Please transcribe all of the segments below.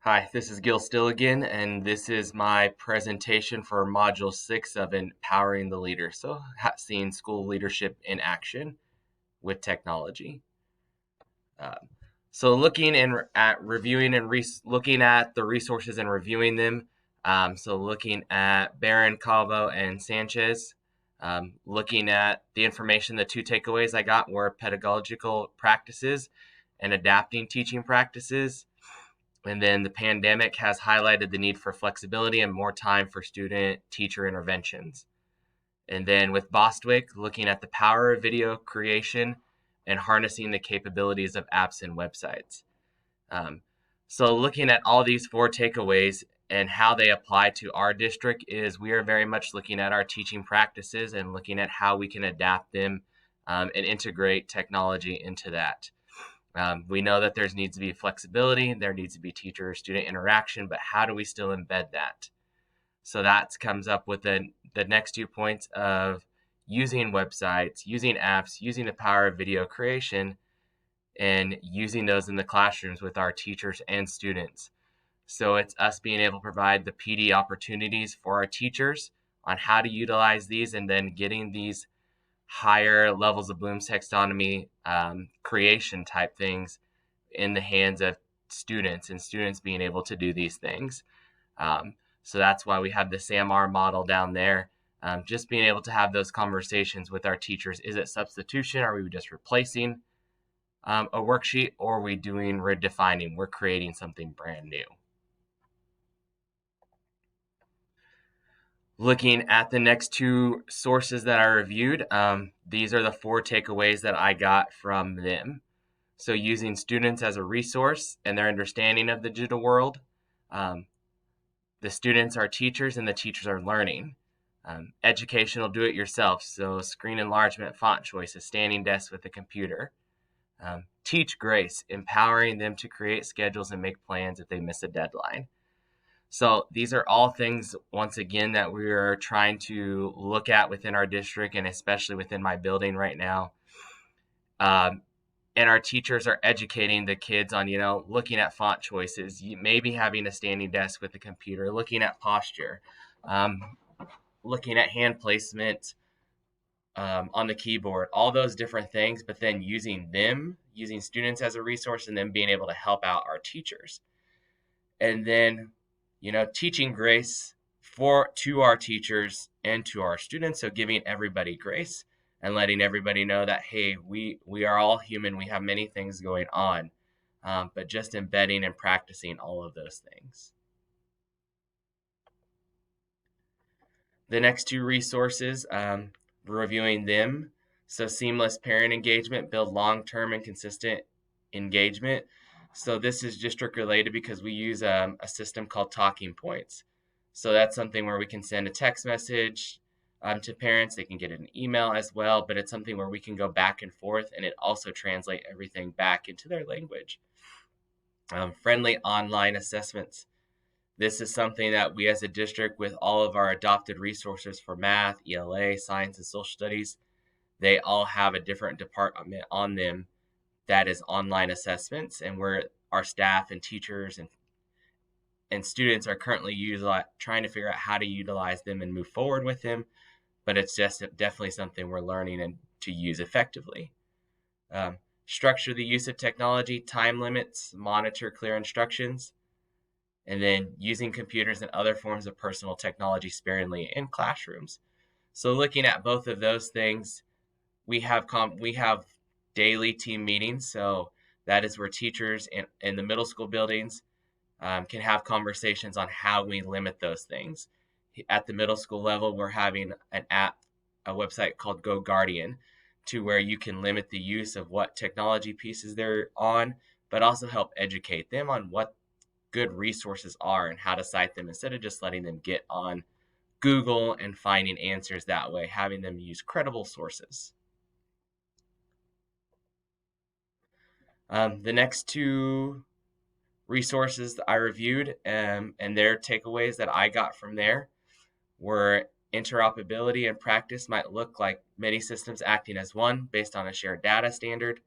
Hi, this is Gil Still again, and this is my presentation for Module 6 of Empowering the Leader. So, seeing school leadership in action with technology. Um, so, looking at reviewing and looking at the resources and reviewing them. So, looking at Barron, Calvo, and Sanchez. Looking at the information, the two takeaways I got were pedagogical practices and adapting teaching practices. And then the pandemic has highlighted the need for flexibility and more time for student teacher interventions. And then with Bostwick, looking at the power of video creation and harnessing the capabilities of apps and websites. Um, so looking at all these four takeaways and how they apply to our district is we are very much looking at our teaching practices and looking at how we can adapt them and integrate technology into that. We know that there needs to be flexibility, there needs to be teacher-student interaction, but how do we still embed that? So that comes up with the next 2 points of using websites, using apps, using the power of video creation, and using those in the classrooms with our teachers and students. So it's us being able to provide the PD opportunities for our teachers on how to utilize these and then getting these higher levels of Bloom's taxonomy creation type things in the hands of students and students being able to do these things. So that's why we have the SAMR model down there. Just being able to have those conversations with our teachers. Is it substitution? Are we just replacing a worksheet, or are we doing redefining? We're creating something brand new. Looking at the next two sources that I reviewed, these are the four takeaways that I got from them. So using students as a resource and their understanding of the digital world. The students are teachers and the teachers are learning. Educational do-it-yourself, so screen enlargement, font choices, standing desks with a computer. Teach grace, empowering them to create schedules and make plans if they miss a deadline. So these are all things, once again, that we are trying to look at within our district and especially within my building right now. And our teachers are educating the kids on, looking at font choices, maybe having a standing desk with a computer, looking at posture, looking at hand placement on the keyboard, all those different things, but then using students as a resource and then being able to help out our teachers. And then, teaching grace to our teachers and to our students. So giving everybody grace and letting everybody know that, hey, we are all human. We have many things going on, but just embedding and practicing all of those things. The next two resources, reviewing them. So seamless parent engagement, build long-term and consistent engagement. So this is district related because we use a system called Talking Points. So that's something where we can send a text message to parents. They can get an email as well, but it's something where we can go back and forth, and it also translate everything back into their language. Friendly online assessments. This is something that we as a district, with all of our adopted resources for math, ELA, science, and social studies, they all have a different department on them that is online assessments, and where our staff and teachers and students are currently trying to figure out how to utilize them and move forward with them. But it's just definitely something we're learning and to use effectively. Structure the use of technology, time limits, monitor clear instructions, and then using computers and other forms of personal technology sparingly in classrooms. So looking at both of those things, we have daily team meetings. So that is where teachers in the middle school buildings can have conversations on how we limit those things. At the middle school level, we're having an app, a website called Go Guardian, to where you can limit the use of what technology pieces they're on, but also help educate them on what good resources are and how to cite them instead of just letting them get on Google and finding answers that way, having them use credible sources. The next two resources that I reviewed and their takeaways that I got from there were interoperability and practice might look like many systems acting as one based on a shared data standard.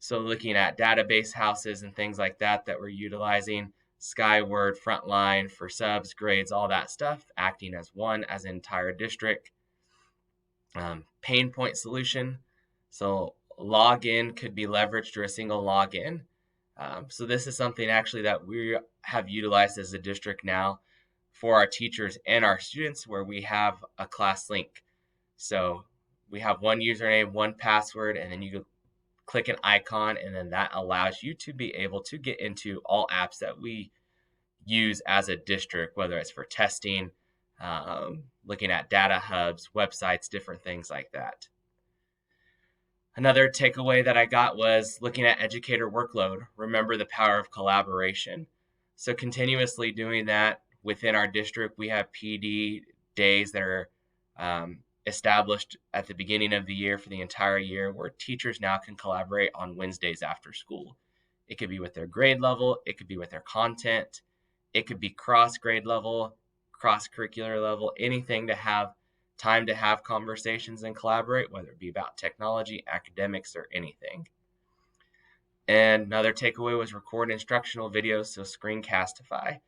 So looking at database houses and things like that we're utilizing, Skyward, Frontline for subs, grades, all that stuff, acting as one as an entire district. Pain point solution. So login could be leveraged through a single login. So this is something actually that we have utilized as a district now for our teachers and our students, where we have a class link. So we have one username, one password, and then you click an icon, and then that allows you to be able to get into all apps that we use as a district, whether it's for testing, looking at data hubs, websites, different things like that. Another takeaway that I got was looking at educator workload. Remember the power of collaboration. So continuously doing that within our district, we have PD days that are established at the beginning of the year for the entire year, where teachers now can collaborate on Wednesdays after school. It could be with their grade level, it could be with their content, it could be cross grade level, cross curricular level, anything to have time to have conversations and collaborate, whether it be about technology, academics, or anything. And another takeaway was record instructional videos, so screencastify.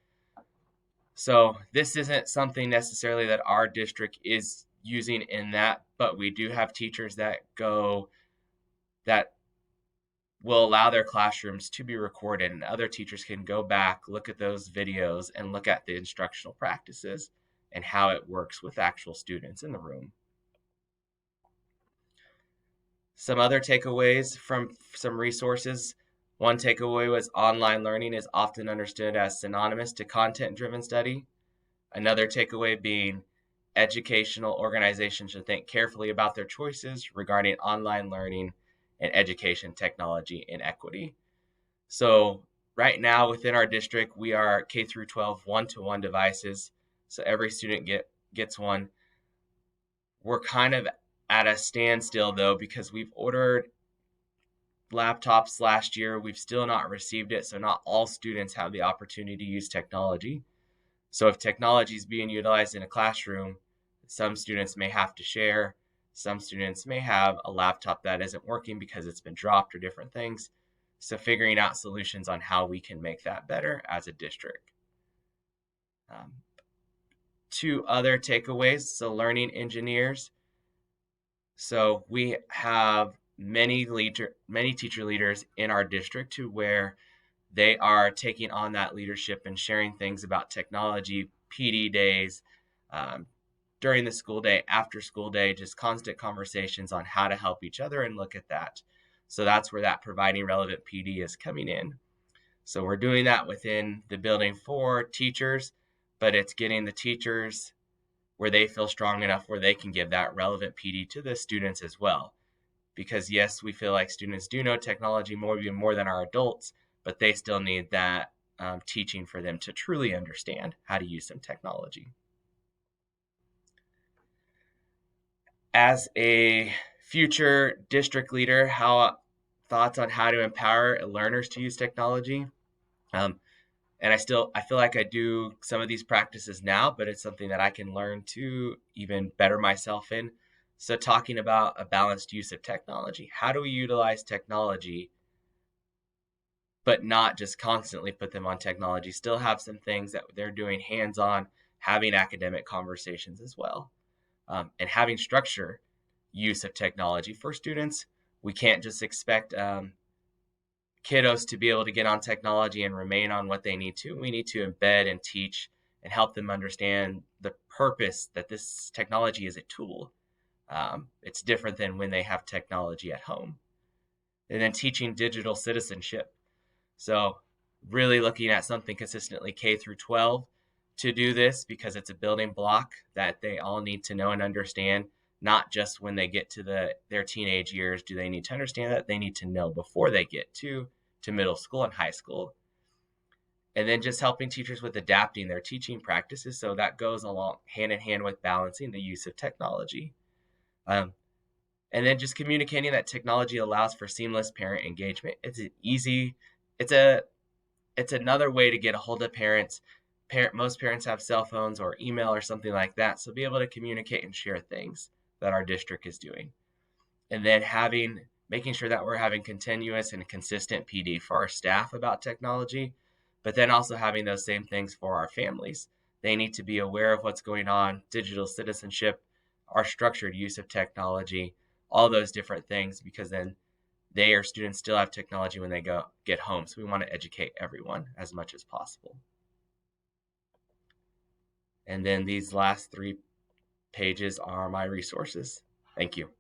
So this isn't something necessarily that our district is using in that, but we do have teachers that will allow their classrooms to be recorded, and other teachers can go back, look at those videos, and look at the instructional practices and how it works with actual students in the room. Some other takeaways from some resources. One takeaway was online learning is often understood as synonymous to content-driven study. Another takeaway being educational organizations should think carefully about their choices regarding online learning and education technology and equity. So right now within our district, we are K through 12 one-to-one devices. So every student gets one. We're kind of at a standstill though, because we've ordered laptops last year. We've still not received it. So not all students have the opportunity to use technology. So if technology is being utilized in a classroom, some students may have to share. Some students may have a laptop that isn't working because it's been dropped or different things. So figuring out solutions on how we can make that better as a district. Two other takeaways. So learning engineers. So we have many teacher leaders in our district to where they are taking on that leadership and sharing things about technology, PD days, during the school day, after school day, just constant conversations on how to help each other and look at that. So that's where that providing relevant PD is coming in. So we're doing that within the building for teachers, but it's getting the teachers where they feel strong enough where they can give that relevant PD to the students as well. Because yes, we feel like students do know technology more than our adults, but they still need that teaching for them to truly understand how to use some technology. As a future district leader, thoughts on how to empower learners to use technology? And I feel like I do some of these practices now, but it's something that I can learn to even better myself in. So talking about a balanced use of technology. How do we utilize technology, but not just constantly put them on technology? Still have some things that they're doing hands-on, having academic conversations as well. And having structure use of technology for students. We can't just expect kiddos to be able to get on technology and remain on what they need to. We need to embed and teach and help them understand the purpose that this technology is a tool. It's different than when they have technology at home. And then teaching digital citizenship. So really looking at something consistently K through 12 to do this, because it's a building block that they all need to know and understand, not just when they get to their teenage years do they need to understand that, they need to know before they get to middle school and high school. And then just helping teachers with adapting their teaching practices, so that goes along hand in hand with balancing the use of technology. And then just communicating that technology allows for seamless parent engagement. It's another way to get a hold of parents. Most parents have cell phones or email or something like that, so be able to communicate and share things that our district is doing. And then having making sure that we're having continuous and consistent PD for our staff about technology, but then also having those same things for our families. They need to be aware of what's going on, digital citizenship, our structured use of technology, all those different things, because then their students still have technology when they go get home. So we want to educate everyone as much as possible. And then these last 3 pages are my resources. Thank you.